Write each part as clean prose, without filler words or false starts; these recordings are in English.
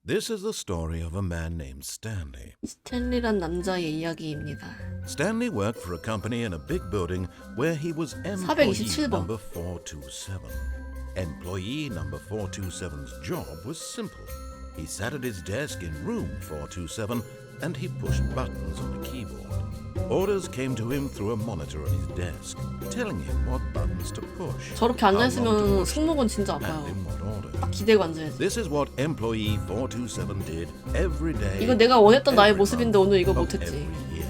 This is the story of a man named Stanley. 스탠리란 남자의 이야기입니다. Stanley worked for a company in a big building where he was employee 427번. number 427. Employee number 427's job was simple. He sat at his desk in room 427 and he pushed buttons on a keyboard. Orders came to him through a monitor on his desk, telling him what buttons to push. 저렇게 앉아있으면 승모근 진짜 아파요. And in what order. 딱 기대고 앉아야지. This is what employee 427 did every day. 이건 내가 원했던 나의 every 모습인데 month 오늘 이거 of 못했지. every year.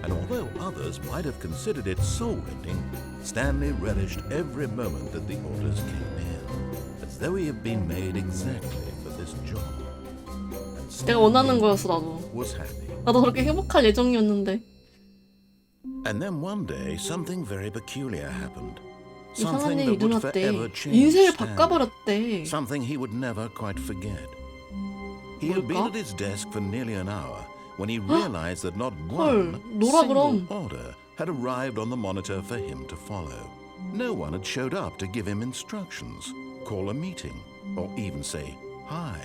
And although others might have considered it soul-rending, Stanley relished every moment that the orders came in, as though he had been made exactly for this job. And 내가 원하는 Stanley 거였어 나도. was happy. 나도 그렇게 행복할 예정이었는데. And then one day, something very peculiar happened. 이상한 Something 일이 that would 일어났대. forever change 인생을 Stanley. 바꿔버렸대. Something he would never quite forget. He had been at his desk for nearly an hour when he realized that not one 놀아, single 그럼. order had arrived on the monitor for him to follow. No one had showed up to give him instructions, call a meeting, or even say hi.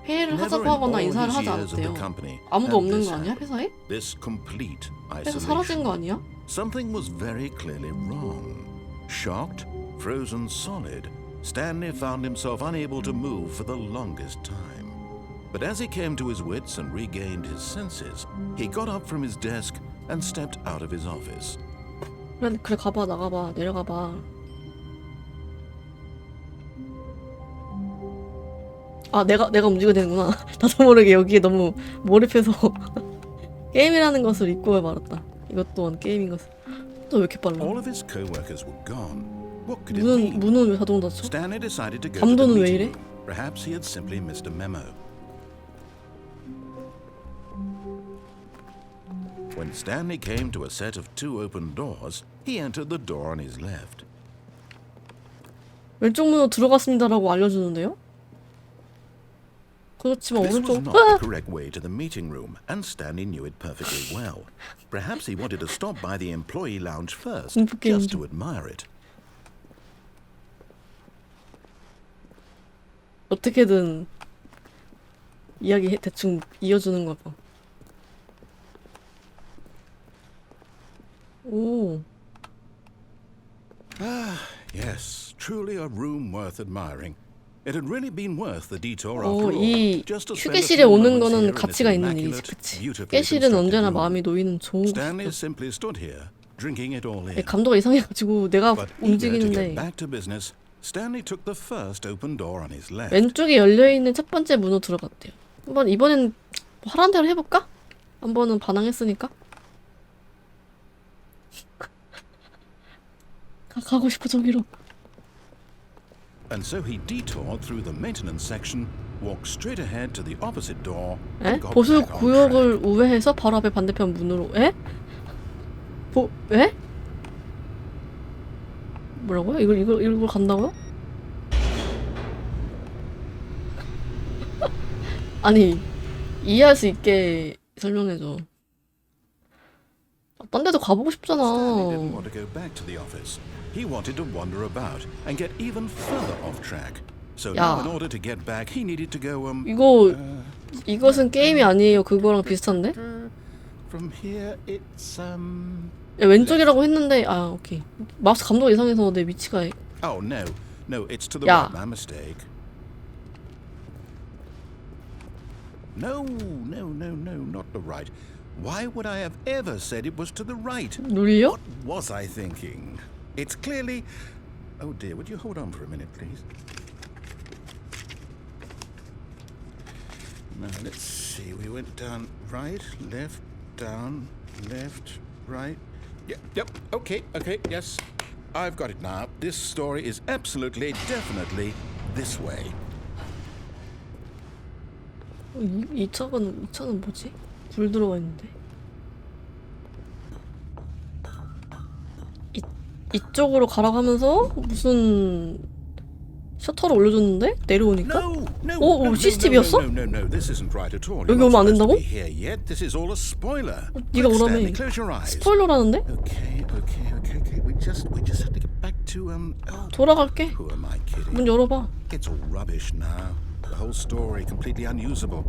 회의를 Never 하자고 in 하거나 all 인사를 his 하지 years of the 않았대요. company 아무도 had 없는 this 거 아니야 happened. 회사에? This complete 회사 사라진 isolation. 거 아니야? Something was very clearly wrong. Shocked, frozen solid, Stanley found himself unable to move for the longest time. But as he came to his wits and regained his senses, he got up from his desk and stepped out of his office. 그래 가봐 나가봐 내려가봐. 아 내가 움직여야 되는구나. 나도 모르게 여기에 너무 몰입해서 게임이라는 것을 잊고 말았다. 이것 또한 게임인 것을. 또 왜 이렇게 빨라? All of his co-workers were gone. What could it mean? 문은 왜 자동 닫혀? Stanley decided to go to the 감도는 왜 meeting 이래? room. Perhaps he had simply missed a memo. When Stanley came to a set of two open doors, he entered the door on his left. 왼쪽 문으로 들어갔습니다라고 알려주는데요? 그렇지만 This was 오른쪽 not the correct way to the meeting room, and Stanley knew it perfectly well. Perhaps he wanted to stop by the employee lounge first, just to admire it. 어떻게든 이야기 대충 이어주는 거 봐. 오. Yes, truly a room worth admiring. It had really been worth the detour 오, after all. 이 Just to spend a 휴게실에 few 오는 moments 거는 here in this 가치가 있는 일이지, immaculate, 그치? beautifully 휴게실은 constructed 언제나 room. 마음이 놓이는 좋은 Stanley 곳이죠. simply stood here, drinking it all in. 감도가 이상해가지고 내가 But eager to 움직이는데 get back to business, Stanley took the first open door on his left. 왼쪽에 열려있는 첫 번째 문으로 들어갔대요. 이번엔 하란 대로 해볼까? 한 번은 반항했으니까. 가고 싶어 저기로. And so he detoured through the maintenance section, walked straight ahead to the opposite door, 에? and got 보수 back on 구역을 track. 우회해서 바로 앞에 반대편 문으로. 에? 에? 뭐라고요? 이걸 간다고요? 아니 이해할 수 있게 설명해줘. 딴 데도 가보고 싶잖아. Stanley didn't want to go back to the office. He wanted to wander about and get even further off track. So 야. now in order to get back, he needed to go 이것은 게임이 아니에요. 그거랑 비슷한데? from here it's 야, 왼쪽이라고 했는데 오케이. 마우스 감도가 이상해서 내 위치가 Oh no, it's to the 야. right. My mistake. No, not the right. Why would I have ever said it was to the right? 눌려? What was I thinking? It's clearly... Oh dear, would you hold on for a minute, please? Now, let's see. We went down right, left, down, left, right. Yep, okay, yes. I've got it now. This story is absolutely, definitely this way. 이 차는 뭐지? 불 들어가 있는데. 이쪽으로 가라고 하면서 무슨 셔터를 올려줬는데 내려오니까. CCTV였어? 여기 오면 안 된다고? 네가 오라며. 스포일러라는데? 돌아갈게. 문 열어봐. The whole story completely unusable.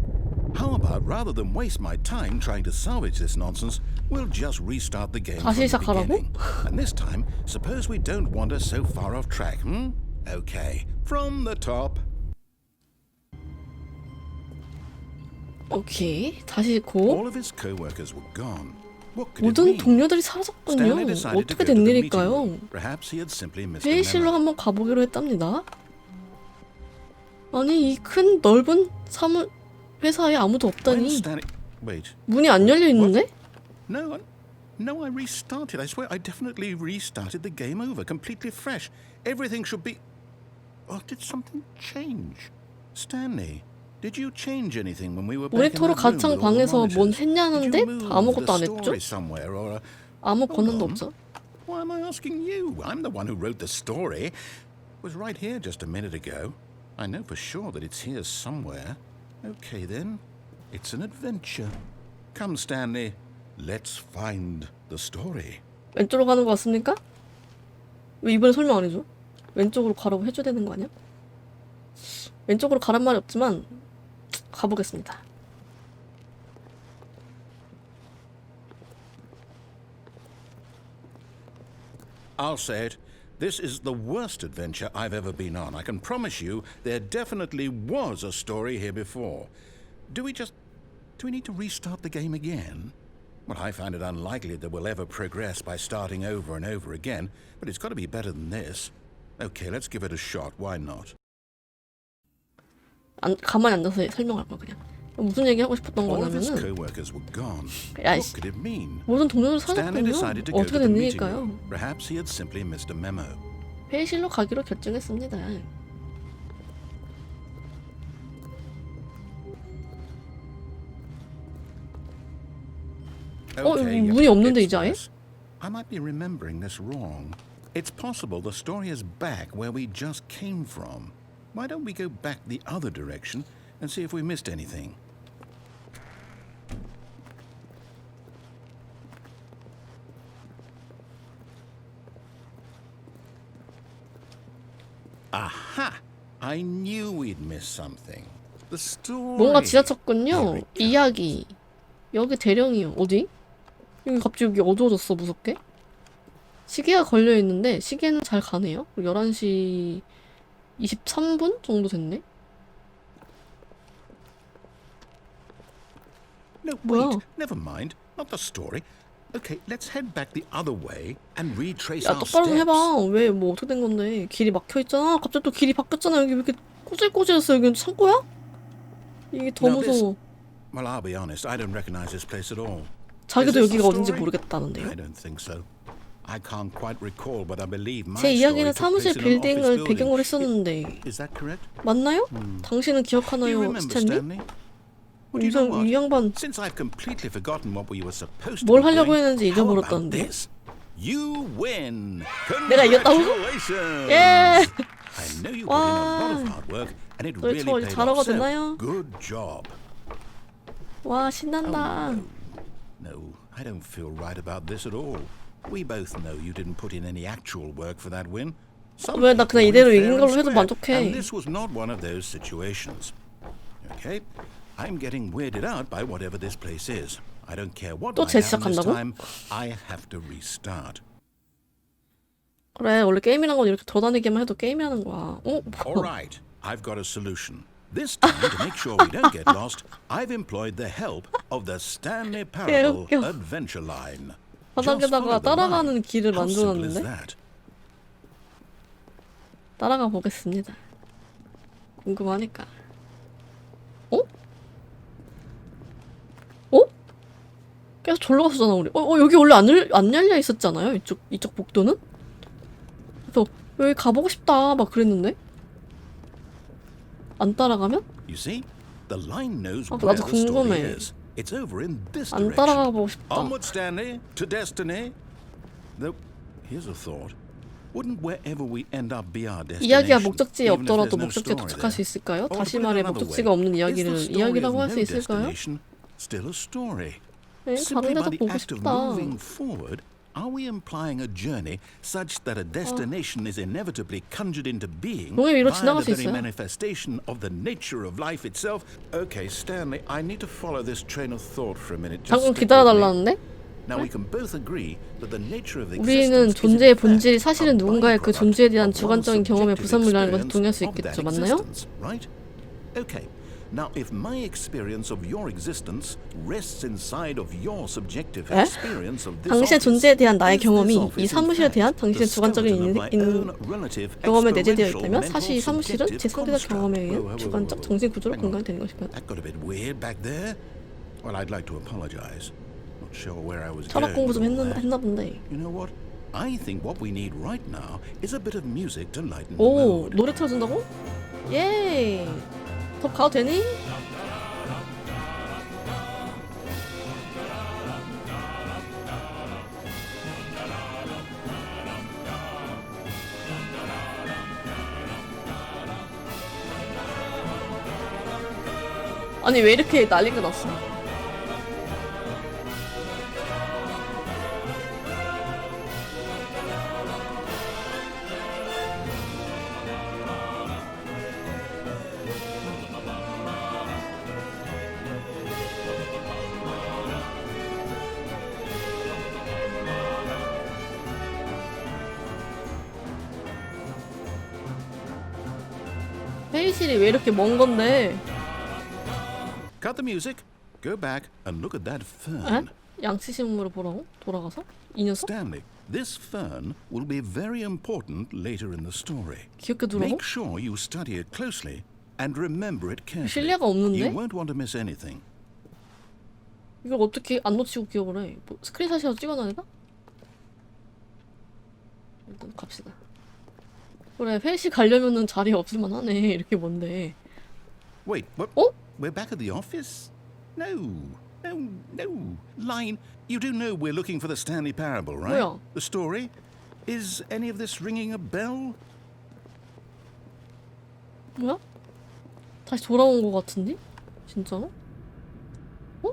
How about rather than waste my time trying to salvage this nonsense, we'll just restart the game from 다시 the 시작하라고? beginning. And this time, suppose we don't wander so far off track, hmm? Okay, from the top. 오케이, 다시 고. All of his co-workers were gone. What could it 모든 mean? 동료들이 사라졌군요. Stanley decided to 어떻게 go to 된 the meeting 일일까요? room. Perhaps he had simply missed a 회의실로 memo. 한번 가보기로 했답니다. 아니 이 큰 넓은 사무 회사에 아무도 When 없다니. Stanley... Wait. 문이 안 열려 있는데? No, I restarted. I swear I definitely restarted the game over, completely fresh. Everything should be... Oh, did something change? Stanley, did you change anything when we were back in 모니터로 that room 가창 with all the 방에서 뭔 monitors? 했냐는데 Did you move 아무것도 안 the 했죠? story somewhere or a... 아무 권한도 on. 없어. Why am I asking you? I'm the one who wrote the story. It was right here just a minute ago. I know for sure that it's here somewhere. Okay then, it's an adventure. Come, Stanley, let's find the story. 왼쪽으로 가는 거 같습니까? 왜 이번에 설명 안 해줘? 왼쪽으로 가라고 해줘야 되는 거 아니야? 왼쪽으로 가란 말이 없지만 가보겠습니다. I'll say it. This is the worst adventure I've ever been on. I can promise you there definitely was a story here before. Do we need to restart the game again? Well, I find it unlikely that we'll ever progress by starting over and over again, but it's got to be better than this. Okay, let's give it a shot. Why not? 가만히 앉아서 설명할 거야 그냥. 무슨 얘기 하고 싶었던 All of his 거냐면은 co-workers were gone. 야, What could it mean? 모든 동료들 Stanley 사라졌군요. decided to go 어떻게 to the 된 meeting 일일까요? room. Perhaps he had simply missed a memo. 회의실로 가기로 결정했습니다. Okay, 문이 없는데 이제 아예? I might be remembering this wrong. It's possible the story is back where we just came from. Why don't we go back the other direction and see if we missed anything? Aha! I knew we'd missed something. The story. 뭔가 Here 지나쳤군요. we go. 이야기. 여기 대령이요. 어디? 여기 갑자기 여기 어두워졌어 무섭게. 시계가 걸려 있는데 시계는 잘 가네요. 11시 23분 정도 됐네. No, 뭐야? wait. Never mind. Not the story. Okay, let's head back the other way and retrace 야 our 똑바로 좀 steps. 해봐. 왜 뭐 어떻게 된 건데? 길이 막혀 있잖아. 갑자기 또 길이 바뀌었잖아. 여기 왜 이렇게 꼬질꼬질했어? 여기는 창고야? 이게 더 No, this- 무서워. Well, I'll be honest. I don't recognize this place at all. 자기도 Is this 여기가 the 어딘지 story? 모르겠다는데요. I don't think so. I can't quite recall, but I believe my 제 story 이야기는 took 사무실 place in an office 빌딩을 building. 배경으로 했었는데 Is that correct? 맞나요? 당신은 Do you 기억하나요, remember, 스탠리? Stanley? Well, do you know what? 이 양반 Since I've completely forgotten what we were supposed to 뭘 be 하려고 doing, 했는지 how about 잊어버렸다는데. this? You win. 내가 이겼다고? Congratulations. 예! I know you put in a lot of hard work, and it 너희 really 저 paid 잘하고 off. So, 됐나요? good job. 와 신난다. No, I don't feel right about this at all. We both know you didn't put in any actual work for that win. Some 왜 나 people 그냥 win 이대로 fair 이긴 and 걸로 해도 square, 만족해. and this was not one of those situations. Okay, I'm getting weirded out by whatever this place is. I don't care what 또 might happen this 재시작한다고? time. I have to restart. 그래 원래 게임이란 건 이렇게 돌아다니기만 해도 게임이라는 거야. All right, I've got a solution. This time, to make sure we don't get lost, I've employed the help of the Stanlipä러블 웃겨. adventure line. 바닥에다가 따라가는 길을 How simple is 만들었는데 that? 따라가 보겠습니다. 궁금하니까. 어? 어? 계속 절로 갔었잖아 우리. 여기 원래 안 열려 있었잖아요. 이쪽 복도는. 그래서 여기 가보고 싶다 막 그랬는데. 안 따라가면? You see, the line knows 아, where 나도 the story 궁금해. is. It's over in this 안 direction. 따라가 보고 싶다. Onward, Stanley, to destiny. Though, here's a thought. Wouldn't wherever we end up be our destination? 이야기가 목적지에 even if 없더라도 there's no 목적지에 story 도착할 수 there? 있을까요? Or to 다시 put it 말해 another 목적지가 way, 없는 is the 이야기를 story 이야기라고 of 할 수 no 있을까요? destination still a story? 네, Simply 다른 by 데도 the 보고 act of 싶다. moving forward, Are we implying a journey such that a destination is inevitably conjured into being 용의 위로 by 지나갈 수 the very 있어요. manifestation of the nature of life itself? Okay, Stanley, I need to follow this train of thought for a minute. Just 잠깐 stick with me. 기다려달라는데? Now we can both agree that the nature of 우리는 existence 존재의 is in 본질이 fact 사실은 a 누군가의 그 byproduct 존재에 대한 of one's 주관적인 경험의 subjective 부산물이라는 것에 experience 동의할 수 of that 있겠죠. 맞나요? existence, right? Okay. Now, if my experience of your existence rests inside of your subjective 에? experience of this 당신의 office, 존재에 대한 나의 is this 경험이 이 office in 사무실에 fact 대한 the 당신의 주관적인 skeleton of my own relative 경험에 내재되어 experiential 있다면 mental 사실 이 사무실은 제 subjective 상대적 construct? 경험에 Whoa, 의한 whoa, whoa, 주관적 whoa, 정신 whoa. 구조로 Hang on. 건강이 되는 것일까요? That got a bit weird back there. Well, I'd like to apologize. Not sure where I was 철학 going 공부 좀 with all that. 했나 본데. You know what? I think what we need right now is a bit of music to lighten the 오, mood. 노래 틀어준다고? 예. 더 가도 되니? 아니 왜 이렇게 난리가 났어? 회의실이 왜 이렇게 먼 건데? Cut the music. Go back and look at that 에? fern. 양치식물을 보라고? 돌아가서? 이 녀석? Stanley, this fern will be very important later in the story. 귀엽게 두라고? Make sure you study it closely and remember it carefully. 실례가 없는데? You won't want to miss anything. 이걸 어떻게 안 놓치고 기억을 해? 뭐 스크린샷이라도 찍어놔야 되나? 일단 갑시다. 그래 회식 가려면은 자리 없을만 하네. 이렇게 뭔데? Wait, what? 어? We're back at the office? No. Line, you do know we're looking for the Stanley패러블, right? 뭐야? The story? Is any of this ringing a bell? 뭐야? 다시 돌아온 것 같은데? 진짜로? 어?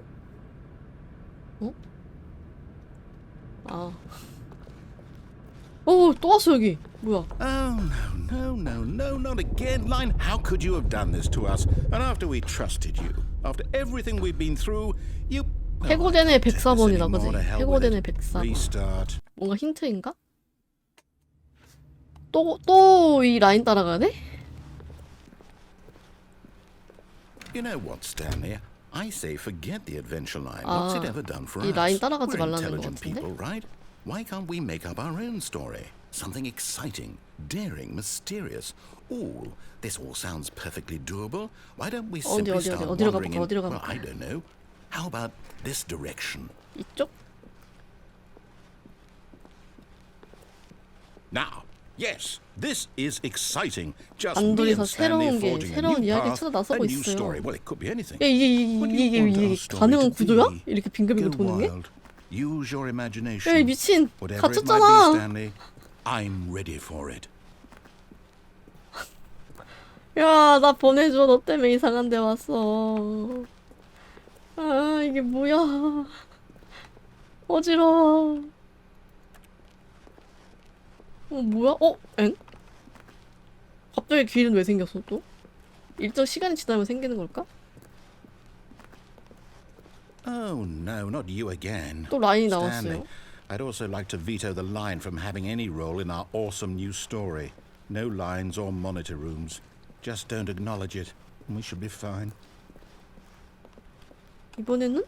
어? 아. 또 왔어 여기. 뭐야? Oh, no, not again. Line, how could you have done this to us? And after we trusted you, after everything we've been through, you... 해고대네 take this 104번이다 anymore, 그지? to hell with 해고대네 it. 104번. Restart. 뭔가 힌트인가? 또 이 라인 따라가야 돼? You know what, Stanley? I say forget the adventure line. What's it ever done for 이 us? 라인 따라가지 We're 말라는 것 intelligent 같은데? people, right? Why can't we make up our own story? Something exciting, daring, mysterious. Ooh, this all sounds perfectly doable. Why don't we simply start 어디로 wandering in... 가볼까? Well, I don't know. How about this direction? 이쪽? Now, yes, this is exciting. Just 단둘이서 me and Stanley 새로운 게 forging a 새로운 new 이야기를 path, 찾아 a 나서고 new 있어요. story. Well, it could be anything. 야 이게 가능한 구조야? 이렇게 빙글빙글 도는 게? wild. Use your imagination. 야 미친 Whatever it might be, 갇혔잖아. Stanley, I'm ready for it. 야 나 보내줘. 너 때문에 이상한 데 왔어. 아 이게 뭐야. 어지러워. 뭐야? 엥? 갑자기 길은 왜 생겼어 또? 일정 시간이 지나면 생기는 걸까? Oh no, not you again. 또 라인이 Stanley, 나왔어요. I'd also like to veto the line from having any role in our awesome new story. No lines or monitor rooms. Just don't acknowledge it, and we should be fine. 이번에는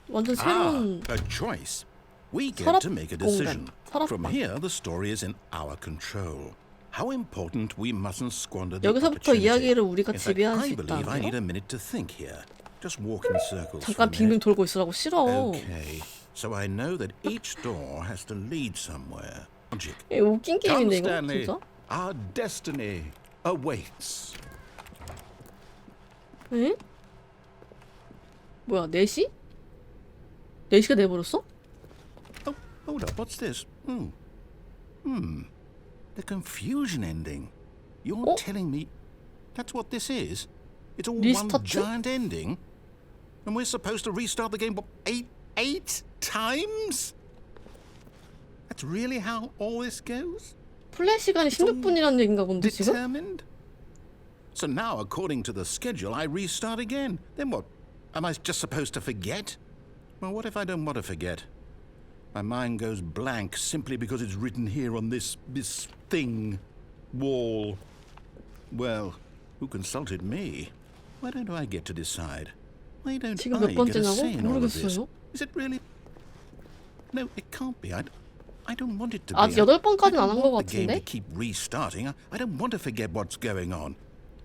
완전 새로운 A choice. We get 서랍 to make a 공간, decision. 서랍방. From here, the story is in our control. How important we mustn't squander the 여기서부터 opportunity. 이야기를 우리가 In fact, 지배할 I 수 believe I 있다고요? need a minute to think here. Just walk in circles for a 잠깐 빙빙 minute. 돌고 있으라고 싫어. Okay, so I know that each door has to lead somewhere. Logic. 이 웃긴 Come, 게임인데 이거 Stanley. 진짜? Our destiny awaits. 에? 뭐야 4시? 4시가 돼버렸어? Oh, hold up. What's this? The confusion ending. You're Oh. telling me that's what this is? It's all one Restart? giant ending? And we're supposed to restart the game, what, eight times? that's really how all this goes? 플레이 시간이 16분이라는 얘기인가 본데 지금? Determined? So now, according to the schedule, I restart again. Then what? Am I just supposed to forget? Well, what if I don't want to forget? My mind goes blank simply because it's written here on this thing, wall. Well, who consulted me? Why don't I get to decide? Why don't 지금 I 몇 get a say 번째냐고? in all of this? 모르겠어요. Is it really? No, it can't be. I don't want it to be. 아직 8번까지는 안 한 것 I don't want the game 같은데? to keep restarting. I don't want to forget what's going on.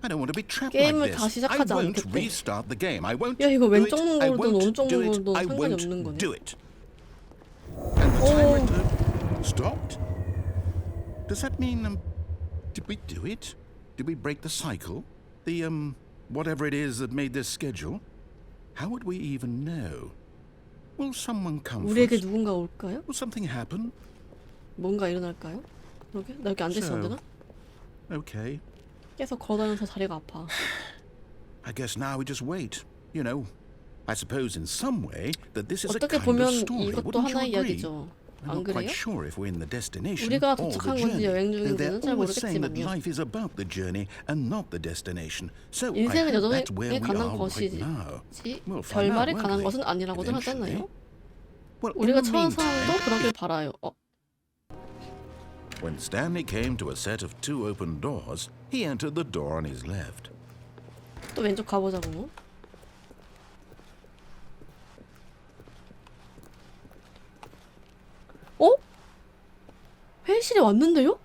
I don't want to be trapped 게임을 like 다 this. I 시작하지 won't 않겠대. restart the game. I won't 야, 이거 do it. 왼쪽 I 눈으로든 won't 오른쪽 do it. 눈으로든 I 상관이 won't 없는 거네. do it. And the timer stopped? Does that mean did we do it? Did we break the cycle? The whatever it is that made this schedule? How would we even know? Will someone come 우리에게 first? 누군가 올까요? Will something happen? 뭔가 일어날까요? 그러게? 나 여기 앉아있으면 안 되나? Okay. 계속 걸어다녀서 다리가 아파. I guess now we just wait. You know, I suppose in some way that this is a 어떻게 kind of 보면 story. 이것도 Wouldn't you 하나의 agree? 이야기죠. I'm 안 not quite 그래요? sure if we're in the destination 우리가 or the 도착한 건지 journey. 여행 Though they're 중인지는 잘 always saying that 모르겠지만요. life is about the journey and not the destination. So I 인생은 hope that's where 여정에 we 관한 are right now. 것이지 We'll find out, 결말에 won't 관한 we? 것은 아니라고들 Eventually. 하잖아요. Well, in 우리가 the 처한 meantime, 사람도 그러길 바라요. when Stanley came to a set of 2 open doors, he entered the door on his left. 또 왼쪽 가보자고. 어? 회의실에 왔는데요?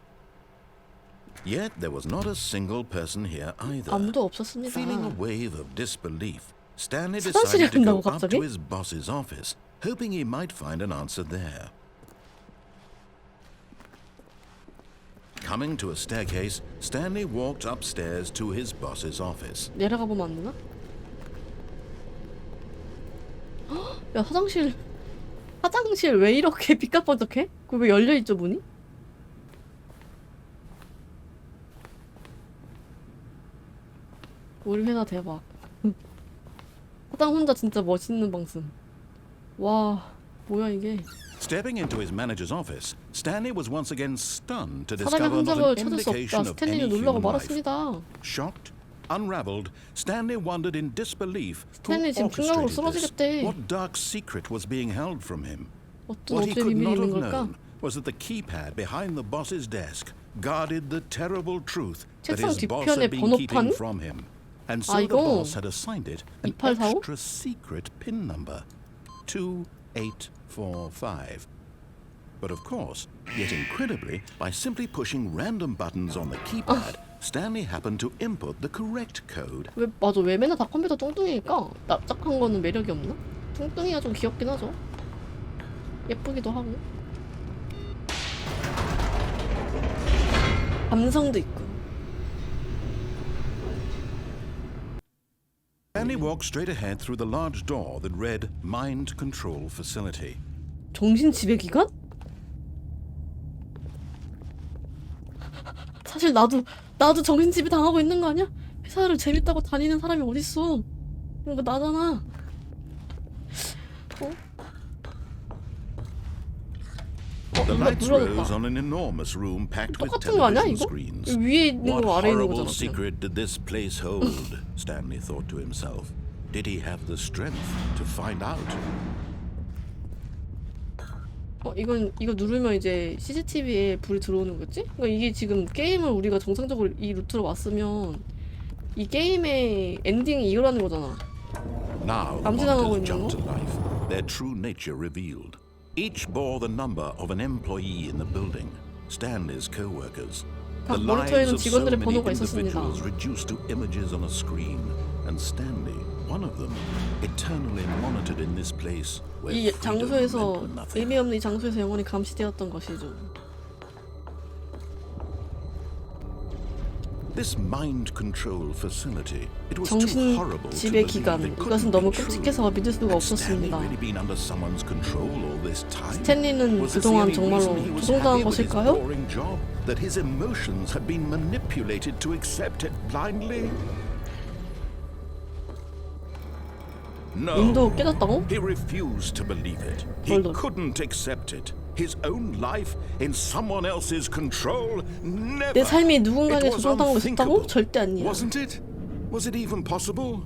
Yet there was not a single person here either. 아무도 없었습니다. Feeling a wave of disbelief, Stanley 화장실에 decided to go 간다고 up 갑자기? to his boss's office, hoping he might find an answer there. Coming to a staircase, Stanley walked upstairs to his boss's office. 내려가 보면 안 되나? 헉, 야, 화장실 왜 이렇게 삐까뻔쩍해? 그거 왜 열려있죠, 문이? 우리 회사 대박. 화장 혼자 진짜 멋있는 방송. 와, 뭐야 이게. Stepping into his manager's office, Stanley was once again stunned to 사람의 discover not 흔적을 an 찾을 수 없다. indication of any 스탠리는 놀라고 human life. 말았습니다. Shocked, unraveled, Stanley wondered in disbelief who 스탠리 지금 중력으로 orchestrated this. 쓰러지겠대. What dark secret was being held from him? 어떤 What he 어째 could 비밀이 not 있는 have 걸까? known was that the keypad behind the boss's desk guarded the terrible truth that 책상 his boss 뒤편에 had been keeping 번호판? from him. And 아, so the 이거 boss had assigned it an 2845? extra secret pin number, 2845. But of course, yet incredibly, by simply pushing random buttons on the keypad, Stanley happened to input the correct code. 왜 맨날 다 컴퓨터 뚱뚱이니까? 납작한 거는 매력이 없나? 뚱뚱이가 좀 귀엽긴 하죠. 예쁘기도 하고. 감성도 있고. Stanley walked straight ahead through the large door that read Mind Control Facility. 정신지배기관? 사실 나도 정신지배 당하고 있는 거 아니야? 회사를 재밌다고 다니는 사람이 어딨어? 이런 거 나잖아. 어? The 이거 lights rose 눌러졌다. on an enormous room packed with 똑같은 거 아니야 television 이거? screens. 위에 있는 What 거 아래에 있는 horrible 거잖아. 그냥. secret did this place hold? Stanley thought to himself. Did he have the strength to find out? 이거 누르면 이제 CCTV에 불이 들어오는 거지? 그러니까 이게 지금 게임을 우리가 정상적으로 이 루트로 왔으면 이 게임의 엔딩이 이거라는 거잖아. Now the 감지당하고 monitors 있는 jumped 거? to life, their true nature revealed. Each bore the number of an employee in the building, Stanley's co-workers. 각 The 모니터에는 lives of so 직원들의 many 번호가 있었습니다. individuals reduced to images on a screen, and Stanley, one of them, eternally monitored in this place where 이 freedom 장소에서 meant nothing. 의미 없는 이 장소에서 영원히 감시되었던 것이죠. This mind control facility, it was too horrible to 정신지배 believe 기관. it couldn't 이것은 be 너무 true. 끔찍해서 믿을 수가 Had Stanley 없었습니다. really been under someone's control all this time? 스탠리는 Was this the 그동안 only 정말로 reason he was 조종당한 happy with his 것일까요? boring job? That his emotions had been manipulated to accept it blindly? No. 인도 깨졌다고? He refused to believe it. He 뭘 너- couldn't accept it. His own life in someone else's control? Never. 내 삶이 누군가에게 It was 조종당하고 unthinkable, 있었다고? 절대 아니야. Wasn't it? Was it even possible?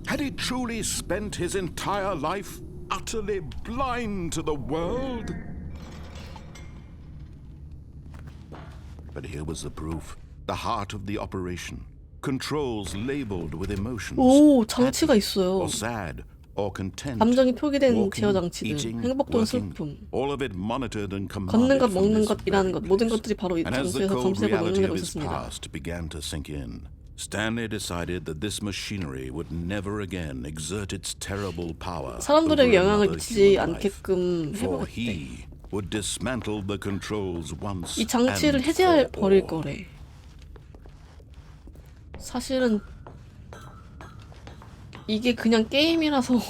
Had he truly spent his entire life utterly blind to the world? But here was the proof. The heart of the operation. Controls labeled with emotions. 오, 장치가 있어요. Or sad. Or content, 감정이 표기된 walking, 제어 장치들, eating, 행복 또는 working, 슬픔, all of it monitored and 걷는 commanded 것, from 먹는 this 것, 일하는 것, very 모든 place. 것들이 바로 이 And as the 장치에서 cold 검색하고 reality 명령되고 of his 있었습니다. past began to sink in, Stanley decided that this machinery would never again exert its terrible power 사람들에게 over 영향을 another 미치지 human life, 않게끔 for 해보겠대. he would dismantle the controls once 이 장치를 and 해제할 for 버릴 all. 거래. 사실은 이게 그냥 게임이라서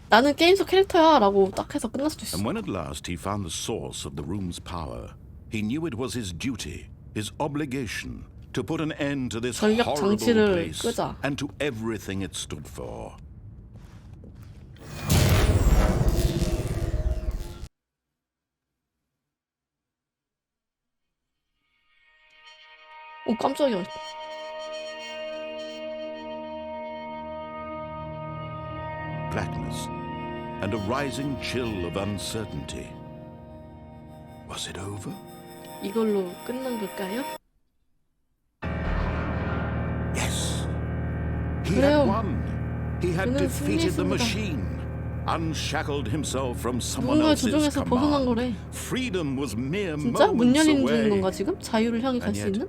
나는 게임 속 캐릭터야 라고 딱 해서 끝날 수도 있어. And when at last he found the source of the room's power, he knew it was his duty, his obligation, to put an end to this 전력 horrible 장치를 place 끄자. and to everything it stood for. 오 깜짝이야. Blackness and a rising chill of uncertainty. Was it over? 이걸로 끝난 걸까요? Yes. He 그래요. had won. He had 그는 defeated the 승리했습니다. machine. Unshackled himself from someone 누군가의 else's 조종에서 벗어난 command. 거래. Freedom was mere 진짜? 문 moments 열리는 away. 중인 건가 지금? 자유를 향해 갈 And 수 yet, 있는?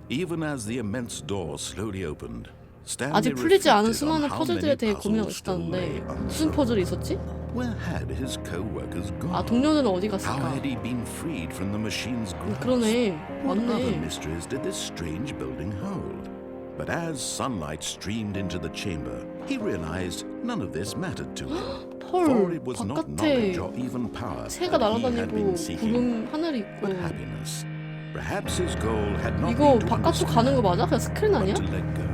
even as the immense door slowly opened, Stanley 아직 풀리지 않은 reflected on 수많은 how 퍼즐들에 many 대해 고민하고 puzzles still lay 있었다는데 무슨 unsolved. 퍼즐이 있었지? Where had his co-workers gone? 아 동료들은 어디 How 갔을까? had he been freed from the machine's grasp? 그러네. What other 맞네. mysteries did this strange building hold? But as sunlight streamed into the chamber, he realized none of this mattered to him. For 헐 it was not 바깥에 knowledge or even power 새가 that he had been 날아다니고 seeking, 구름 하늘이 있고 but happiness. Perhaps his goal had not 이거 been to 바깥으로 understand, 가는 거 맞아? 그냥 스크린 but 아니야? to let go.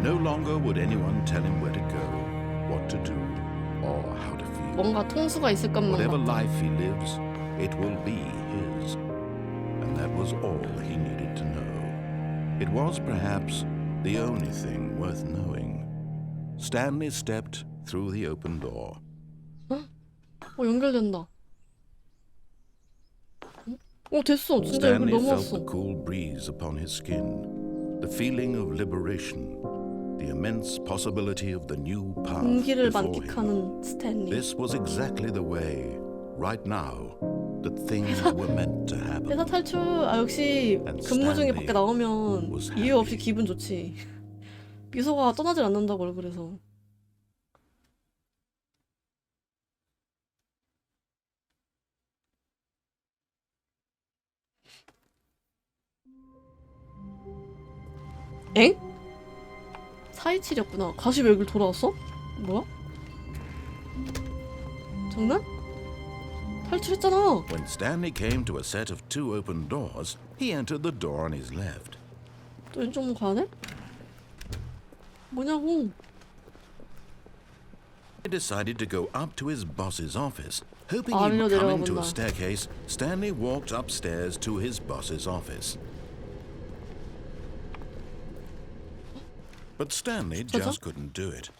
No longer would anyone tell him where to go, what to do, or how to feel. 뭔가 통수가 있을 것만 Whatever 같아. life he lives, it will be his. And that was all he needed to know. It was perhaps the only thing worth knowing. Stanley stepped through the open door. 연결된다. 됐어. 진짜 여기 Stanley felt 넘어왔어. the cool breeze upon his skin, the feeling of liberation, the immense possibility of the new path 공기를 before him. 만끽하는 스탠리. This was exactly the way, right now, that things were meant to happen. 회사 탈출. 아 역시 And 근무 중에 Stanley 밖에 나오면 was 이유 없이 happy. 기분 좋지. 미소가 떠나질 않는다고 그래서. 엥? 427이었구나. 다시 왜 여길 돌아왔어? 뭐야? 장난? 탈출했잖아. When Stanley came to a set of two open doors, he entered the door on his left. 또 왼쪽으로 가야 돼? 뭐냐고. He decided to go up to his boss's office. Hoping he 아래로 would come 내려가 into a 본다. staircase, Stanley walked upstairs to his boss's office. But Stanley just couldn't do it.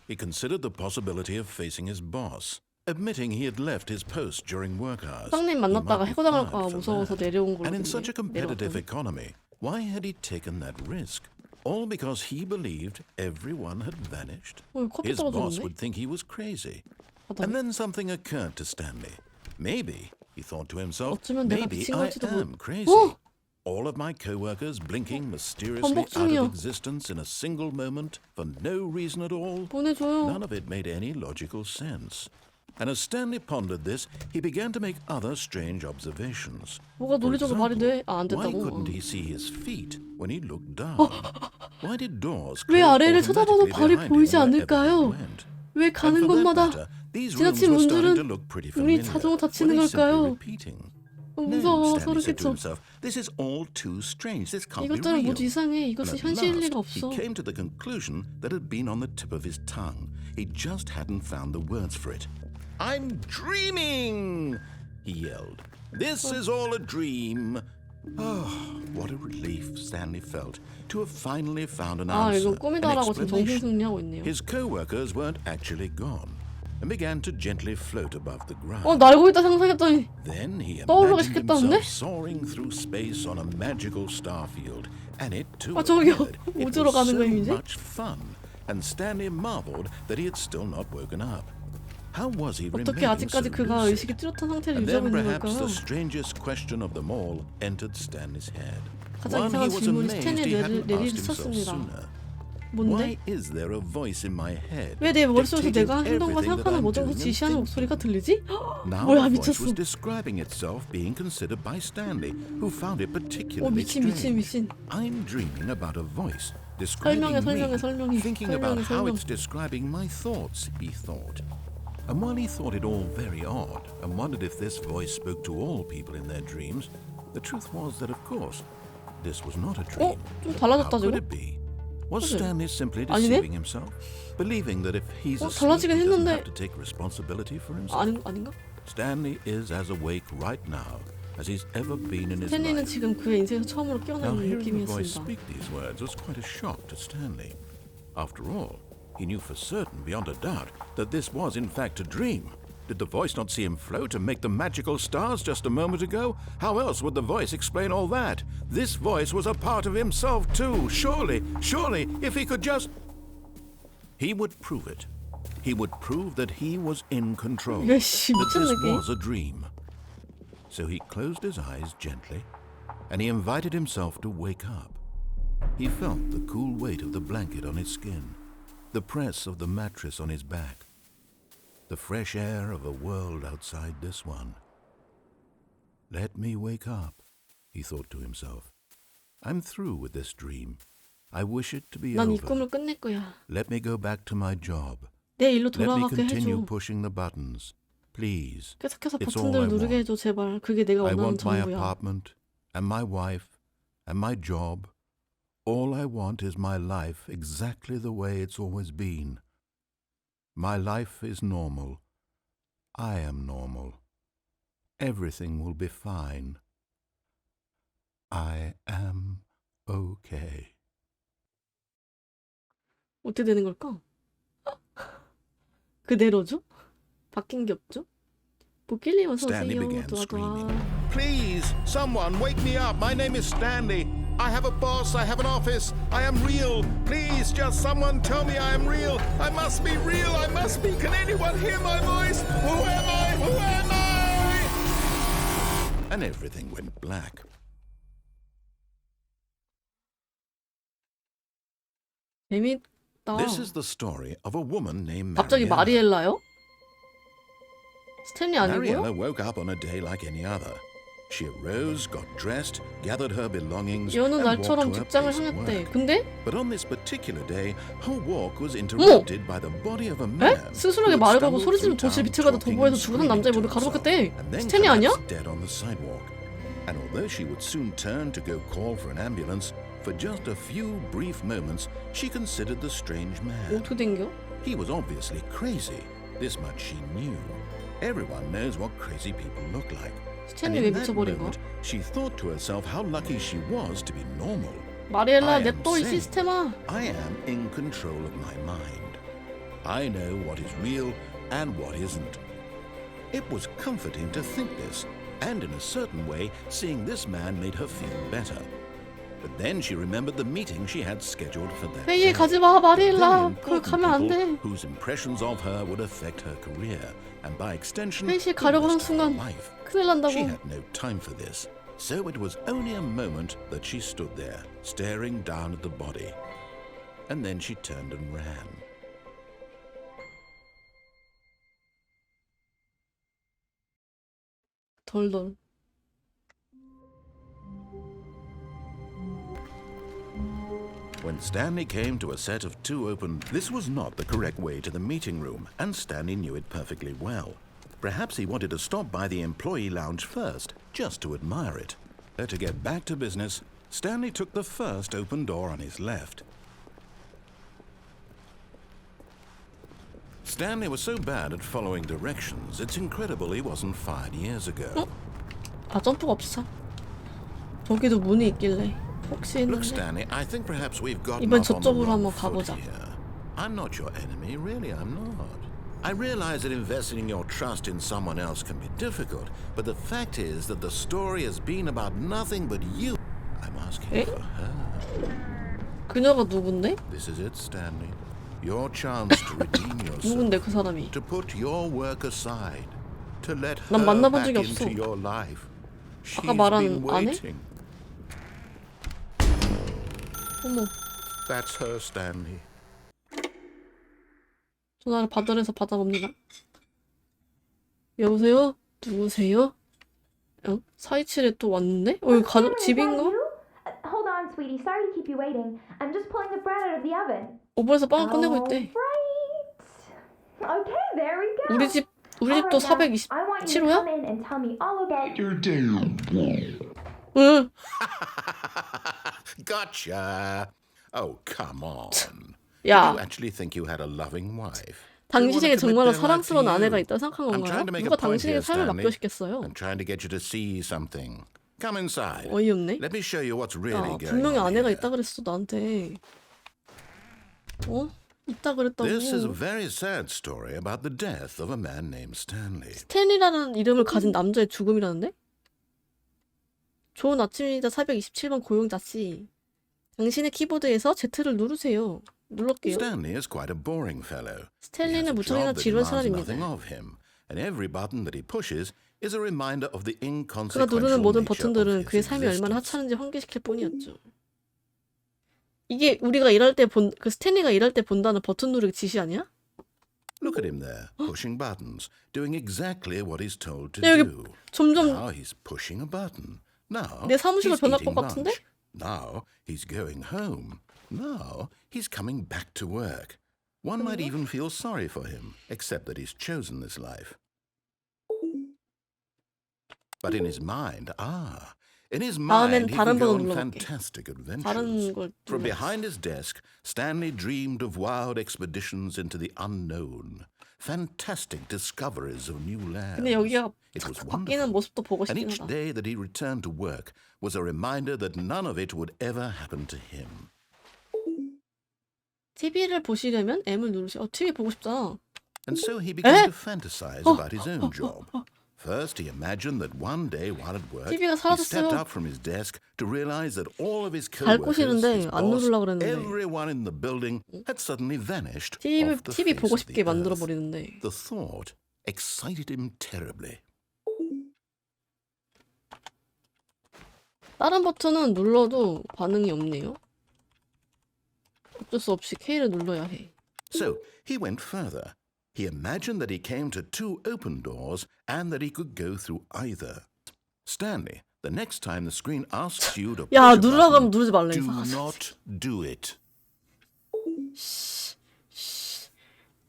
He considered the possibility of facing his boss. Admitting he had left his post during work hours, 사장님 he 만났다가 might be 해고당할까 fired for 무서워서 that. 내려온 걸로 And in such a 됐네. competitive 내려왔더니. economy, why had he taken that risk? All because he believed everyone had vanished? 커피 His boss 떨어졌네. would think he was crazy. 바닥에. And then something occurred to Stanley. Maybe, he thought to himself, 어쩌면 내가 maybe 미친 I 걸지도 am 모르- crazy. 어! All of my co-workers blinking mysteriously 반복 out 중이야. of existence in a single moment for no reason at all. 보내줘요. None of it made any logical sense. And as Stanley pondered this, he began to make other strange observations. 뭐가 For 논리적으로 말이 돼? example, 아, 안 why 된다고? couldn't he see his feet when he looked down? Why did doors 왜 close 아래를 쳐다봐도 automatically 발이 behind him 보이지 wherever 않을까요? he went? 왜 And 가는 for that 곳마다 matter, these rooms 지나친 were starting to 문들은 look pretty 문이 familiar. 자동으로 Were 닫히는 they simply 걸까요? repeating? 무서워. No, 소름 Stanley said to 끼쳐. himself, this is all too strange. This can't be 이것들은 real. 모두 이상해. And 이것이 at 현실일 리가 last, he 없어. came to the conclusion that had been on the tip of his tongue. He just hadn't found the words for it. I'm dreaming! He yelled. This is all a dream. Oh, what a relief Stanley felt to have finally found an 아, answer, 이거 꿈이다라고 지금 정신승리하고 있네요. His co-workers weren't actually gone and began to gently float above the ground. 날고 있다 상상했더니 Then he 떠오르게 imagined 시켰다는데? himself soaring through space on a magical star field, and it too 저기요. appeared. It 우주로 was 가는 so 거임, 이제? much fun, and Stanley marveled that he had still not woken up. How was he 어떻게 remaining so 아직까지 그가 lucid? 의식이 뚜렷한 상태를 And 유지하고 then 있는 perhaps 걸까요? the strangest question of them all entered Stanley's head. 가장 One 이상한 he was 질문이 amazed 스탠리의 he hadn't 뇌리를 asked himself 쳤습니다. sooner. 뭔데? Why is there a voice in my head 왜 내 머릿속에서 dictating 내가 행동과 everything that 생각하는 I'm 모든 doing 것을 and 지시하는 thinking? 목소리가 들리지? Now 뭐야, the voice 미쳤어. was describing itself being considered by Stanley, who found it particularly 미친. strange. I'm dreaming about a voice describing 설명해. me, thinking about how 설명. it's describing my thoughts, he thought. And while he thought it all very odd and wondered if this voice spoke to all people in their dreams, the truth was that, of course, this was not a dream. 좀 How 달라졌다 could 지금? it be? Was 그치? Stanley simply 아니네? deceiving himself? Believing that if he's asleep, 달라지긴 he doesn't 했는데. have to take responsibility for himself? 아닌가? Stanley is as awake right now as he's ever been in his 스탠리는 life. 지금 그의 인생에서 처음으로 Now 깨어나는 hearing the voice 느낌이었습니다. speak these words was quite a shock to Stanley. After all, he knew for certain, beyond a doubt, that this was in fact a dream. Did the voice not see him float and make the magical stars just a moment ago? How else would the voice explain all that? This voice was a part of himself too. Surely, if he could just... He would prove it. He would prove that he was in control. 이게 씨 That 미쳤네 this 게임. was a dream. So he closed his eyes gently, and he invited himself to wake up. He felt the cool weight of the blanket on his skin, the press of the mattress on his back, the fresh air of a world outside this one. Let me wake up, he thought to himself. I'm through with this dream. I wish it to be 난 이 over. 꿈을 끝낼 거야. Let me go back to my job. 내 일로 Let me 돌아가게 continue 해줘. pushing the buttons. Please. 계속해서 It's all I 버튼들을 누르게 want. 해줘 제발. 그게 내가 I 원하는 want my 전부야. apartment and my wife and my job. All I want is my life exactly the way it's always been. My life is normal. I am normal. Everything will be fine. I am okay. 어떻게 되는 걸까? 그대로죠? 바뀐 게 없죠? 복길님 어서 Stanley 오세요. began 좋아. screaming. Please, someone wake me up. My name is Stanley. I have a boss. I have an office. I am real. Please, just someone tell me I am real. I must be real. I must be. Can anyone hear my voice? Who am I? Who am I? And everything went black. 재밌다. This is the story of a woman named 갑자기 Mariella. 마리엘라요? 스탠리 아니고요? Mariella woke up on a day like any other. She arose, got dressed, gathered her belongings, 여느 and walked 날처럼 to her 직장을 place of 향했대. work. 근데 But on this particular day, her walk was interrupted by the body of a man. 에? 스스로에게 말을 걸고 소리 지르는 도시 밑을 가다 도보에서 죽은 한 남자의 머리를 가로막혔대. 스탠리 아니야? Dead on the sidewalk. And although she would soon turn to go call for an ambulance, for just a few brief moments, she considered the strange man. 어떻게 된겨? He was obviously crazy. This much she knew. Everyone knows what crazy people look like. And 스탠리 왜 in that 미쳐버린 거야? moment, she thought to herself how lucky she was to be normal. 마리엘라 I am 냅둬 이 sane. 시스템아. I am in control of my mind. I know what is real and what isn't. It was comforting to think this, and in a certain way, seeing this man made her feel better. But then she remembered the meeting she had scheduled for that 회의에 day. 가지 마 Very 마리엘라. 거기 important 가면 안 people 돼. whose impressions of her would affect her career, and by extension, 회의실 the 가려고 하는 rest of her 순간 life. 큰일 난다고. She had no time for this, so it was only a moment that she stood there, staring down at the body. And then she turned and ran. 덜덜. When Stanley came to a set of two open, this was not the correct way to the meeting room, and Stanley knew it perfectly well. Perhaps he wanted to stop by the employee lounge first, just to admire it. But to get back to business, Stanley took the first open door on his left. Stanley was so bad at following directions, it's incredible he wasn't fired years ago. 아, 점프가 없어. 저기도 문이 있길래 혹시 Look, 했는데 Stanley, I think perhaps we've gotten 이번 off on the 저쪽으로 wrong 한번 foot 가보자. here. I'm not your enemy, really, I'm not. I realize that investing your trust in someone else can be difficult, but the fact is that the story has been about nothing but you. I'm asking for her. 그녀가 누군데? This is it, Stanley. Your chance to redeem yourself. 누군데 그 사람이? To put your work aside. To let 난 her 만나본 back 적이 into 없어. your life. She's 아까 말한 been 아내? waiting. 어머, That's her, Stanley. 전화를 바들에서 받아봅니다. 여보세요? 누구세요? 응? 427에 또 왔는데? 여기 가족 집인가? Hold on, sweetie. Sorry to keep you waiting. I'm just pulling the bread out of the oven. 오븐에서 빵을 꺼내고 있대. Right. Okay, there we go. 우리 집도 427호야? Your day. 응. Gotcha. Oh, come on. 야, You actually think you had a loving wife? 당신에게 정말로 사랑스러운 아내가 있다고 생각한 I'm 건가요? trying to make a 누가 point here, 당신에게 삶을 Stanley. 맡겨시켰어요? I'm trying to get you to see something. Come inside. 어이없네. Let me show you what's really 야, going 분명히 on 아내가 here. 있다 그랬어 나한테. 어? 있다 그랬다고. This is a very sad story about the death of a man named Stanley. 스탠리라는 이름을 가진 남자의 죽음이라는데? 좋은 아침입니다. 427번 고용자 씨. 당신의 키보드에서 Z를 누르세요. 눌렀게요. Stanley is quite a boring fellow. He has 스탠리는 a 무척이나 job that 지루한 demands 사람입니다. nothing of him, and every button that he pushes is a reminder of the 그가 inconsequential 누르는 모든 nature of 버튼들은 그의 his 삶이 얼마나 existence. 하찮은지 환기시킬 뿐이었죠. 이게 우리가 일할 때 그 스탠리가 일할 때 본다는 버튼 누르기 지시 아니야? Look at him there, pushing buttons, doing exactly what he's told to 야, 여기 do. 점점 Now he's pushing a button. Now 내 사무실로 he's 변할 eating 것 같은데? lunch. Now he's going home. Now he's coming back to work. One might even feel sorry for him, except that he's chosen this life. But in his mind, in his mind, he 다른 could go 번호 on 눌러볼게. fantastic adventures. 다른 걸 From 눌러. behind his desk, Stanley dreamed of wild expeditions into the unknown, fantastic discoveries of new lands. 근데 여기가 It was 자꾸 바뀌는 wonderful. 모습도 보고 And 싶긴 each 하다. day that he returned to work was a reminder that none of it would ever happen to him. TV를 보시려면 M을 누르세요. TV 보고 싶잖아. And so he began to fantasize about his own job. First, he imagined that one day while at work, TV가 he stepped 사라졌어요. up from his desk to realize that all of his 갈 coworkers, 곳이는데 his 안 boss, 누르려고 그랬는데. everyone in the building had suddenly vanished TV off the TV face 보고 of the 싶게 만들어 earth. 버리는데. The thought excited him terribly. 다른 버튼은 눌러도 반응이 없네요. 어쩔 수 없이 K를 눌러야 해. So he went further. He imagined that he came to two open doors and that he could go through either. Stanley, the next time the screen asks you to 야, push a 누르라고 하면 button, 누르지 말래. do 이상하지. not do it.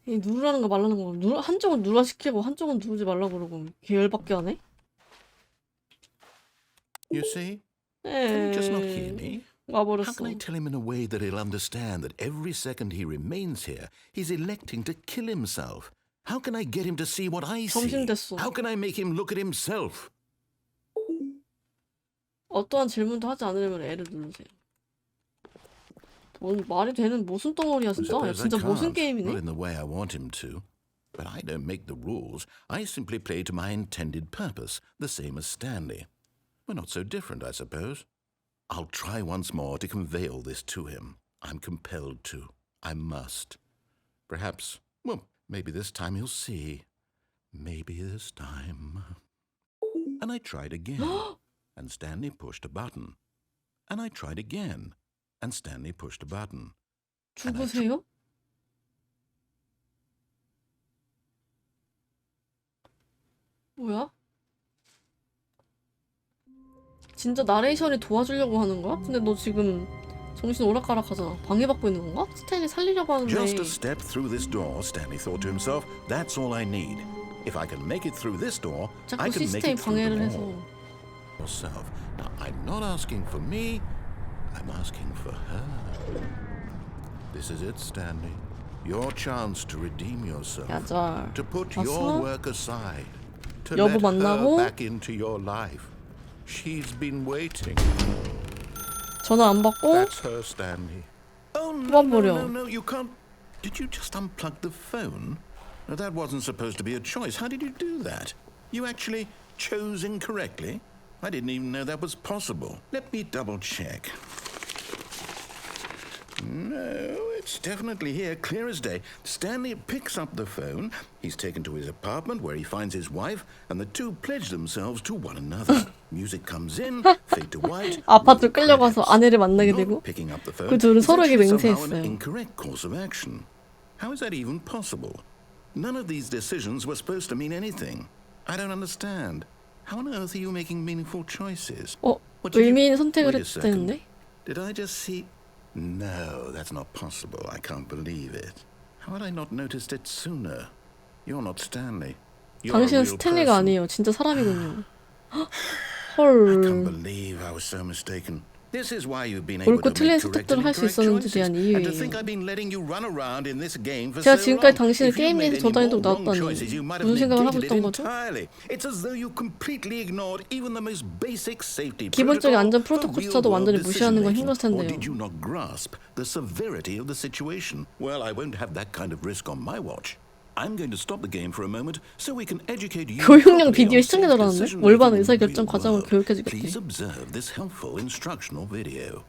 이 누르라는 거 말라는 거. 한쪽은 누르라 시키고 한쪽은 누르지 말라고 그러고 계열받게 하네. You see? Can he just not hear me? How 와버렸어. can I tell him in a way that he'll understand that every second he remains here, he's electing to kill himself? How can I get him to see what I see? 정신됐어. How can I make him look at himself? 어떠한 질문도 하지 않으려면 L을 누르세요. 뭔 말이 되는 모순 덩어리야 진짜. 야, Suppose I 진짜 모순 can't, not 게임이네. in the way I want him to. But I don't make the rules. I simply play to my intended purpose, the same as Stanley. We're not so different, I suppose. I'll try once more to convey all this to him. I'm compelled to. I must. Perhaps, well, maybe this time he'll see. Maybe this time. And I tried again. And Stanley pushed a button. And I tried again. And Stanley pushed a button. 죽으세요? 뭐야? 진짜 나레이션이 도와주려고 하는 거야? 근데 너 지금 정신 오락가락하잖아. 방해받고 있는 건가? 스탠리 살리려고 하는데. Just a step through this door, Stanley thought to himself. That's all I need. If I can make it through this door, I 자꾸 can make 시스템 it through 방해를 them 해서. all. Yourself. Now, I'm not asking for me. I'm asking for her. This is it, Stanley. Your chance to redeem yourself. 야자. To put 봤어? your work aside. To 여보 let her 만나고 back into your life. She's been waiting. 전화 안 받고 That's her, Stanley. Oh no, 뽑아버려. no, you can't. Did you just unplug the phone? No, that wasn't supposed to be a choice. How did you do that? You actually chose incorrectly? I didn't even know that was possible. Let me double check. No, it's definitely here, clear as day. Stanley picks up the phone. He's taken to his apartment where he finds his wife, and the two pledge themselves to one another. Music comes in, fade to white. 아파트 끌려가서 아내를 만나게 되고 Picking up the phone 그 둘은 is 서로에게 actually somehow 맹세했어요. an incorrect course of action. How is that even possible? None of these decisions were supposed to mean anything. I don't understand. How on earth are you making meaningful choices? What did 의미 있는 you- 선택을 Wait a second. 했다는데? Did I just see? No, that's not possible. I can't believe it. How had I not noticed it sooner? You're not Stanley. You're a 당신은 real 스탠리가 person. 아니에요. 진짜 사람이군요. I 헐. can't believe I was so mistaken. This is why you've been able 옳고 to 틀린 make correct 선택들을 and 할 수 incorrect 있었는지 choices. 대한 And to think 이유예요. I've been letting you run around in this game for 제가 so 지금까지 long. 당신을 If you 게임 made 내에서 any 저장해두고 more wrong 놨다니 choices, you might have 무슨 생각을 하고 negated 있던 it 거죠? entirely. It's as though you completely ignored even the most basic safety 기본적인 protocol 안전 for 프로토콜조차도 real-world 완전히 무시하는 건 decision-making. 힘들 Or 텐데요. did you not grasp the severity of the situation? Well, I won't have that kind of risk on my watch. I'm going to stop the game for a moment so we can educate you 교육용 properly 비디오 on 시청에 safe 들어왔네? decision-making 올바른 in the 의사결정 real 과정을 world. 교육해주겠대. Please observe this helpful instructional video.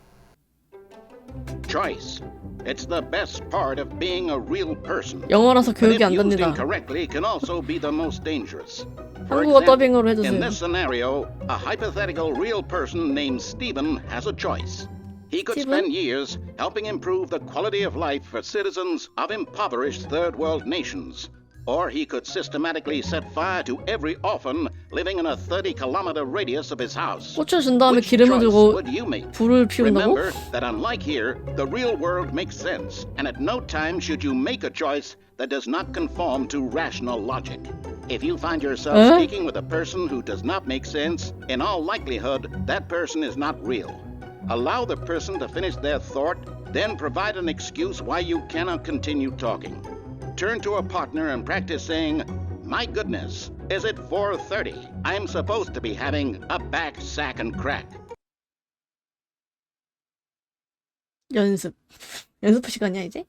Choice. It's the best part of being a real person. 영어라서 But 교육이 if 안 used 됩니다. incorrectly, can also be the most dangerous. For 한국어 example, 더빙으로 in 해주세요. this scenario, a hypothetical real person named Stephen has a choice. He could Stephen? spend years helping improve the quality of life for citizens of impoverished third world nations. Or he could systematically set fire to every orphan living in a 30-kilometer radius of his house. 꽃을 준 다음에 Which 기름을 choice 들고 would you make? 불을 피운다고? Remember that unlike here, the real world makes sense, and at no time should you make a choice that does not conform to rational logic. If you find yourself speaking with a person who does not make sense, in all likelihood, that person is not real. Allow the person to finish their thought, then provide an excuse why you cannot continue talking. Turn to a partner and practice saying, "My goodness, is it 4:30? I'm supposed to be having a back, sack, and crack." 연습 시간이야 이제?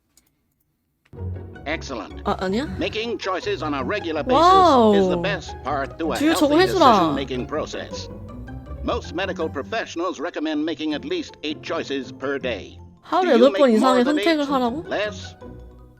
Excellent. 아니야? Making choices on a regular basis Wow. is the best part to a 뒤에 저거 healthy 해주라. decision-making process. Most medical professionals recommend making at least 8 choices per day. 하루에 Do you 8번 make more 이상의 than 선택을 8? 하라고? Less?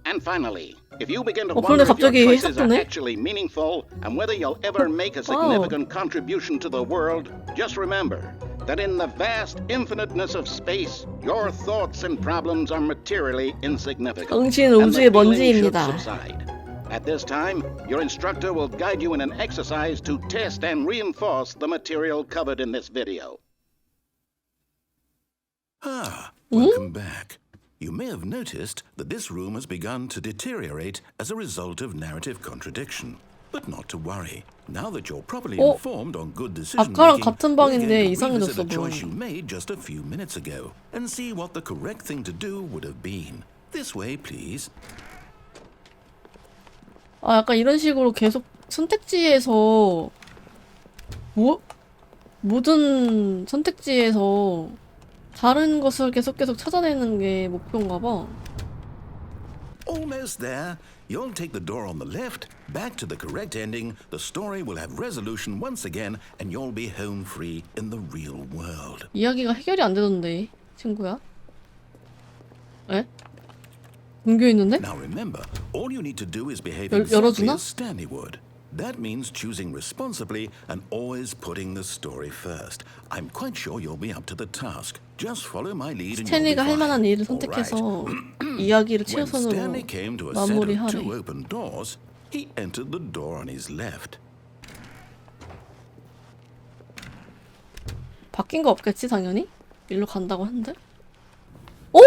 And finally, if you begin to 그런데 wonder if your 갑자기 choices are 해석되네? actually meaningful and whether you'll ever make a significant contribution to the world, just remember that in the vast infiniteness of space, your thoughts and problems are materially insignificant. 당신은 and 우주의 the feeling should 먼지입니다. subside. At this time, your instructor will guide you in an exercise to test and reinforce the material covered in this video. Welcome back. You may have noticed that this room has begun to deteriorate as a result of narrative contradiction. But not to worry. Now that you're properly informed on good decision 아까랑 making, 같은 we're 방인데 going to 이상해졌어, revisit a choice 뭐. you made just a few minutes ago and see what the correct thing to do would have been. This way, please. 약간 이런 식으로 계속 선택지에서 모든 선택지에서 다른 것을 계속 찾아내는 게 목표인가 봐. Almost there. You'll take the door on the left, back to the correct ending, the story will have resolution once again, and you'll be home free in the real world. 이야기가 해결이 안 되던데, 친구야. 에? 옮겨 있는데? Now remember, all you need to do is behave 열어주나? exactly as Stanley would. That means choosing responsibly and always putting the story first. I'm quite sure you'll be up to the task. Just follow my lead and you'll be 스탠리가 할 fine. 만한 일을 All right. 선택해서 이야기를 When 최우선으로 Stanley came to a set of 마무리하래. 2 open doors, he entered the door on his left. 바뀐 거 없겠지, 당연히? 일로 간다고 하는데? 어?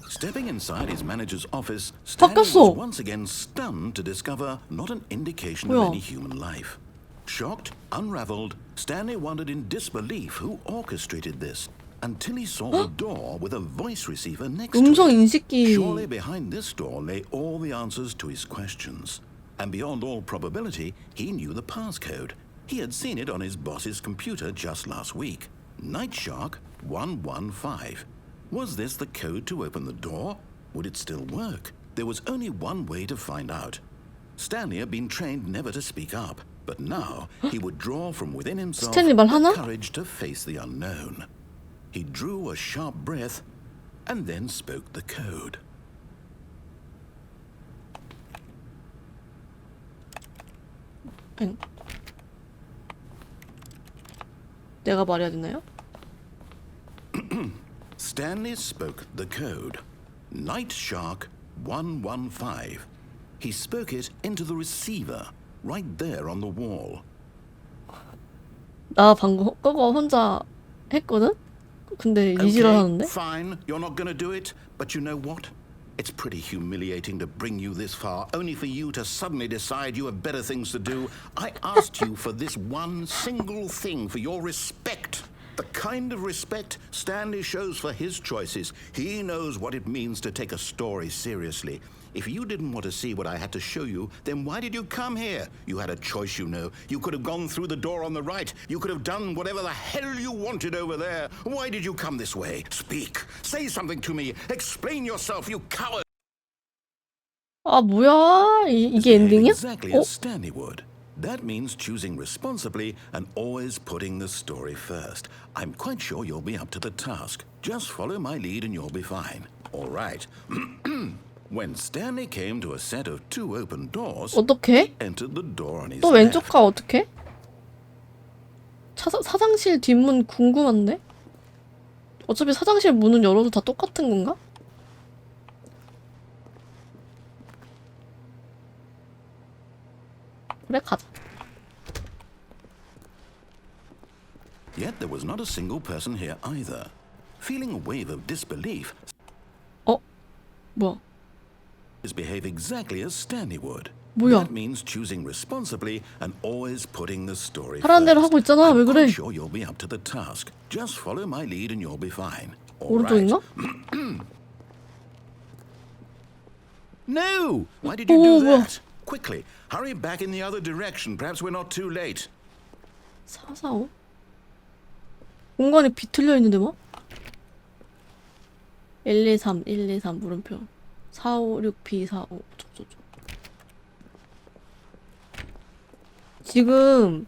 Stepping inside his manager's office, Stanley 바뀌었어. was once again stunned to discover not an indication 뭐야? of any human life. Shocked, unraveled, Stanley wondered in disbelief who orchestrated this. until he saw the door with a voice receiver next to 음성 it. 인식기. Surely behind this door lay all the answers to his questions. And beyond all probability, he knew the passcode. He had seen it on his boss's computer just last week. Nightshark 115. Was this the code to open the door? Would it still work? There was only one way to find out. Stanley had been trained never to speak up, but now he would draw from within himself 스탠리 말하나? the courage to face the unknown. He drew a sharp breath and then spoke the code. 내가 말해야 되나요? Stanley spoke the code. Nightshark 115. He spoke it into the receiver, right there on the wall. 나 방금 그거 혼자 했거든? 근데 이지랄 하는데? Fine, you're not gonna do it, but you know what? It's pretty humiliating to bring you this far, only for you to suddenly decide you have better things to do. I asked you for this one single thing, for your respect. The kind of respect Stanley shows for his choices. He knows what it means to take a story seriously. If you didn't want to see what I had to show you, then why did you come here? You had a choice, you know. You could have gone through the door on the right. You could have done whatever the hell you wanted over there. Why did you come this way? Speak. Say something to me. Explain yourself, you coward. 아 뭐야? 이게 엔딩이야? Exactly as Stanley would. That means choosing responsibly and always putting the story first. I'm quite sure you'll be up to the task. Just follow my lead and you'll be fine. All right. When Stanley came to a set of two open doors, 어떻게? entered the door on his 또 왼쪽 가 어떻게? 사장실 뒷문 궁금한데? 어차피 사장실 문은 열어도 다 똑같은 건가? 그래 가자. Yet there was not a single person here either. Feeling a wave of disbelief, 뭐야? behave exactly as Stanley would. 뭐야? That means choosing responsibly and always putting the story 하라는 대로 first. 하고 있잖아. 왜 I'm 그래? quite sure you'll be up to the task. Just follow my lead and you'll be fine. All right. 오른쪽인가? No! Why did you do 뭐야? that? Quickly, hurry back in the other direction. Perhaps we're not too late. 445? 공간이 비틀려 있는데 뭐? 123 물음표 456B45 지금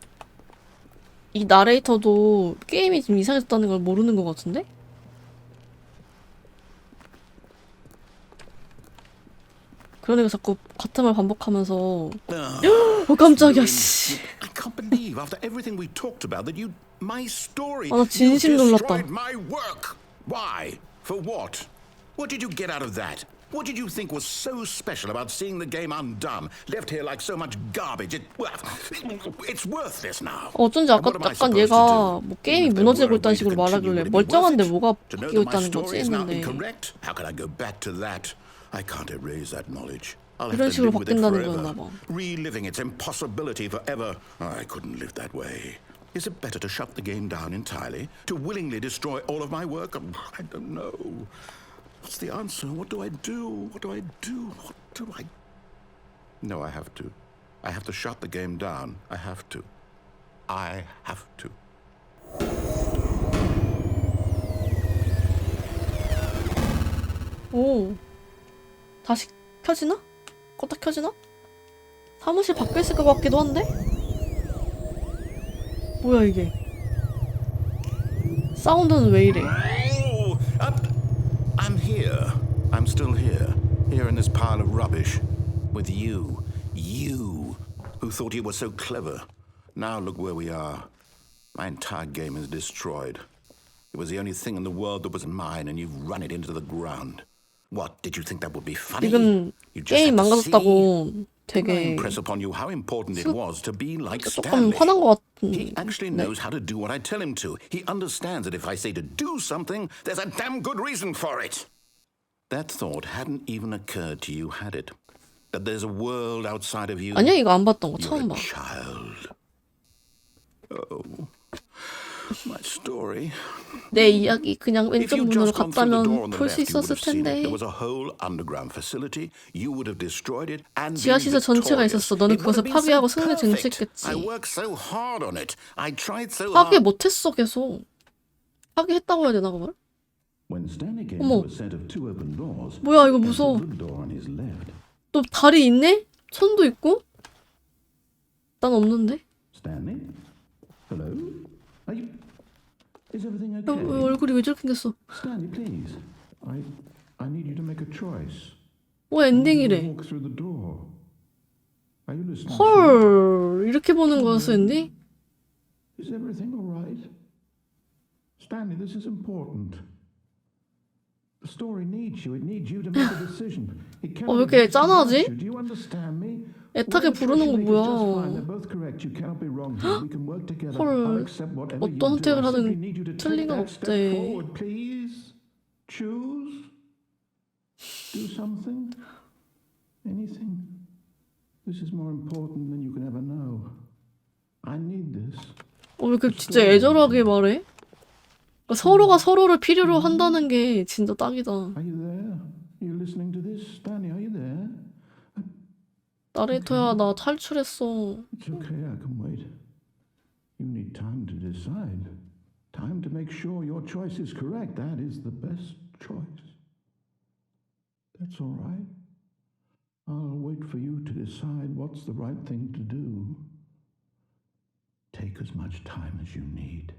이 나레이터도 게임이 지금 이상해졌다는 걸 모르는 것 같은데? 그러니까 자꾸 같은 말 반복하면서 깜짝이야 씨. I can't believe after everything we talked about that you my story 나 진심 you 놀랐다. destroyed my work. Why? For what? What did you get out of that? What did you think was so special about seeing the game undone, left here like so much garbage? It's worthless now. 어쩐지 아까 약간 얘가 뭐 게임이 무너지고 있다는 식으로 말하길래 멀쩡한데 뭐가 바뀌고 있다는 거지 했는데 How can I go back to that? I can't erase that knowledge. I'll 이런 have to 식으로 live with it 바뀐다는 forever, 거였나 봐. reliving its impossibility forever. I couldn't live that way. Is it better to shut the game down entirely? To willingly destroy all of my work? I don't know. What's the answer? What do I do? What do I do? What do I... No, I have to. I have to shut the game down. I have to. I have to. 오 다시 켜지나? 껐다 켜지나? 사무실 밖에 있을 것 같기도 한데? 뭐야 이게 사운드는 왜 이래? Oh, I'm here. I'm still here. Here in this pile of rubbish. With you. You. Who thought you were so clever. Now look where we are. My entire game is destroyed. It was the only thing in the world that was mine and you've run it into the ground. What, did you think that would be funny? 지금 You just 게임 had to see. 망가졌다고 I 되게 impress upon you how important it was to be like 조금 Stanley. 화난 것 He actually 같은데 knows how to do what I tell him to. He understands that if I say to do something, there's a damn good reason for it. That thought hadn't even occurred to you, had it? That there's a world outside of you. 아니야 이거 안 봤던 거 You're 처음 a 봐 child. Oh, my My story. 내 이야기 그냥 If 왼쪽 you'd 문으로 just gone through the door 갔다면 on the 볼 수 left, you would 있었을 have seen it. 텐데. There was a whole underground facility. You would have destroyed it and been 지하시설 전체가 victorious. 있었어. 너는 It would 그것을 have been so 파괴하고 승리를 perfect. 쟁취했겠지. I worked so hard on it. I tried so 파괴 hard. 못했어 계속. 파괴했다고 해야 되나 그걸? When Stanley came 어머. to a set of two open doors, 뭐야 이거 and 무서워. the door on his left, 너 다리 있네? 손도 있고? 난 없는데? Stanley? Hello? Are you... Is everything 야, okay? 왜 얼굴이 왜 저렇게 생겼어? Stanley, please. I need you to make a choice. 뭐 엔딩이래. Walk through the door. Are you listening? 헐 이렇게 보는 거였어 엔딩? Is everything all right? Stanley, this is important. The story needs you. It needs you to make a decision. It cannot 왜 이렇게 exist without 짠하지? you. Do you understand me? 애타게 부르는 거 Whatever choice you make is just fine. They're 뭐야? both correct. You cannot be wrong here. We can work together. 헐, I'll accept whatever you 어떤 do. 선택을 I simply 하든 need you to 틀린 take 건 that step 없대. forward, please. Choose. Do something. Anything. This is more important than you can ever know. I need this. 왜 이렇게 진짜 애절하게 말해? 그러니까 서로가 서로를 필요로 한다는 게 진짜 딱이다. Are you there? Are you listening to this? Stanley, are you there? 나레이터야 나 탈출했어. It's okay, I can wait. You need time to decide. Time to make sure your choice is correct. That is the best choice. That's all right. I'll wait for you to decide what's the right thing to do. Take as much time as you need.